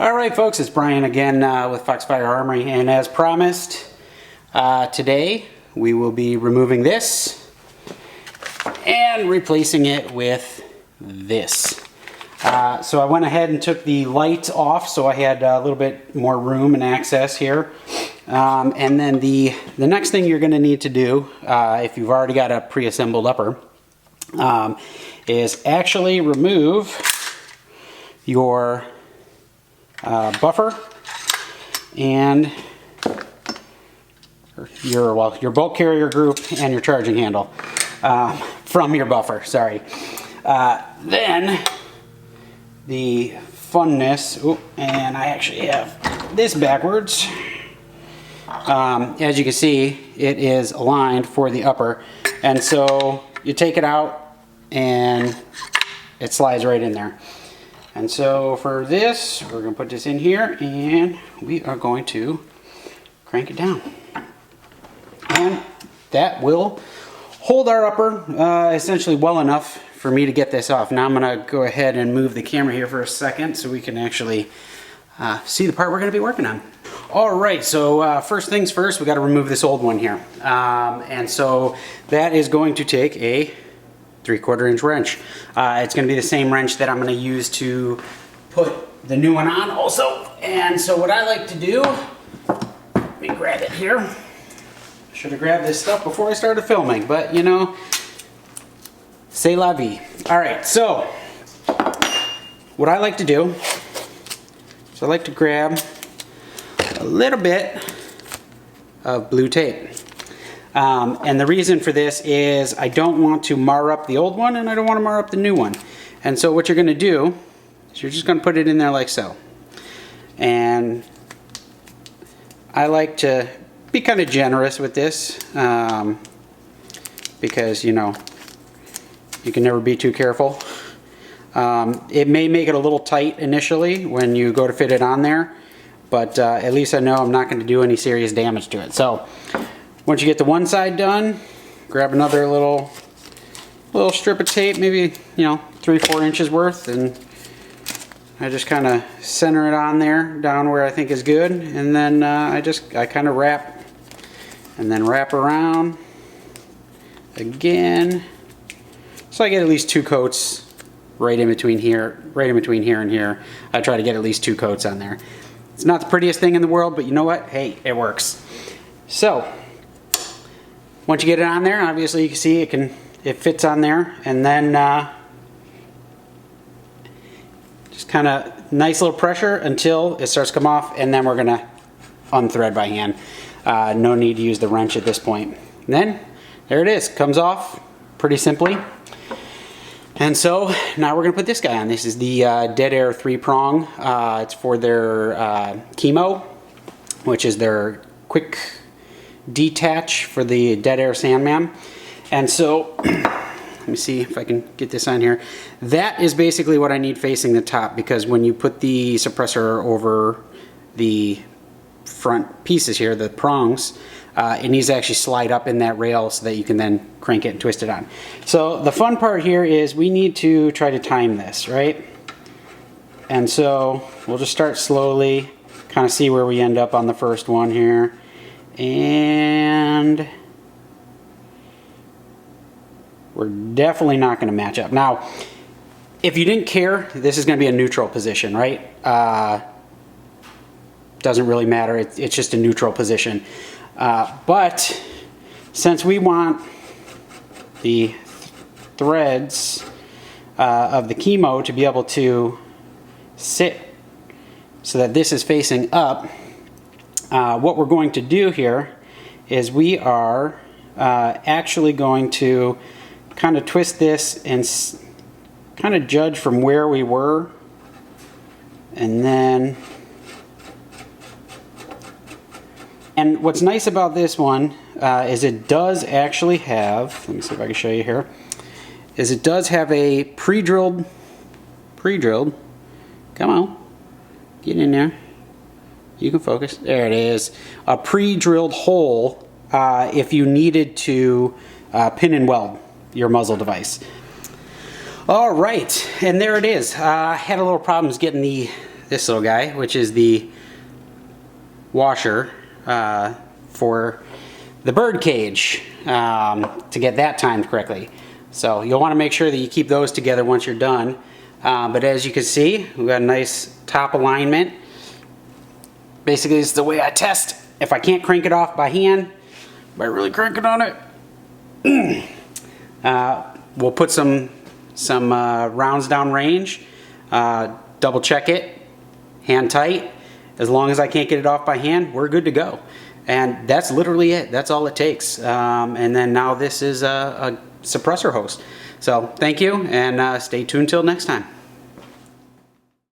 Alright folks, it's Brian again with Foxfire Armory, and as promised, today we will be removing this and replacing it with this. So I went ahead and took the light off so I had a little bit more room and access here. And then the next thing you're going to need to do, if you've already got a pre-assembled upper, is actually remove your buffer and your bolt carrier group and your charging handle from your buffer, sorry. Then the funness, and I actually have this backwards. As you can see, it is aligned for the upper, and so you take it out and it slides right in there. And so for this, we're going to put this in here and we are going to crank it down. And that will hold our upper essentially well enough for me to get this off. Now I'm going to go ahead and move the camera here for a second so we can actually see the part we're going to be working on. Alright, so first things first, we got to remove this old one here. And so that is going to take a 3/4 inch wrench. It's going to be the same wrench that I'm going to use to put the new one on also. And so what I like to do, let me grab it here. Should have grabbed this stuff before I started filming, but you know, c'est la vie. Alright, so what I like to do is I like to grab a little bit of blue tape. And the reason for this is I don't want to mar up the old one and I don't want to mar up the new one. And so what you're going to do is you're just going to put it in there like so. And I like to be kind of generous with this because, you know, you can never be too careful. It may make it a little tight initially when you go to fit it on there, but at least I know I'm not going to do any serious damage to it. So once you get the one side done, grab another little strip of tape, maybe, you know, 3-4 inches worth, and I just kind of center it on there, down where I think is good, and then I kind of wrap, and then wrap around again, so I get at least 2 coats right in between here and here. I try to get at least 2 coats on there. It's not the prettiest thing in the world, but you know what? Hey, it works. So once you get it on there, obviously you can see it fits on there, and then just kind of nice little pressure until it starts to come off, and then we're gonna unthread by hand. No need to use the wrench at this point. And then there it is, comes off pretty simply. And so now we're gonna put this guy on. This is the Deadair 3-prong. It's for their chemo, which is their quick detach for the Deadair Sandman. And so let me see if I can get this on here. That is basically what I need facing the top, because when you put the suppressor over the front pieces here, the prongs, it needs to actually slide up in that rail so that you can then crank it and twist it on. So the fun part here is we need to try to time this, right? And so we'll just start slowly, kind of see where we end up on the first one here. And we're definitely not going to match up. Now, if you didn't care, this is going to be a neutral position, right? Doesn't really matter. It's just a neutral position. But since we want the threads of the chemo to be able to sit so that this is facing up, what we're going to do here is we are actually going to kind of twist this and kind of judge from where we were, and then, and what's nice about this one is it does actually have, let me see if I can show you here, is it does have a pre-drilled, come on, get in there. You can focus. There it is. A pre-drilled hole if you needed to pin and weld your muzzle device. All right, and there it is. I had a little problems getting this little guy, which is the washer for the bird cage, to get that timed correctly. So you'll want to make sure that you keep those together once you're done. But as you can see, we've got a nice top alignment. Basically, this is the way I test. If I can't crank it off by hand, by really cranking on it, we'll put some rounds down range, double check it, hand tight. As long as I can't get it off by hand, we're good to go. And that's literally it. That's all it takes. And then now this is a suppressor host. So thank you, and stay tuned till next time.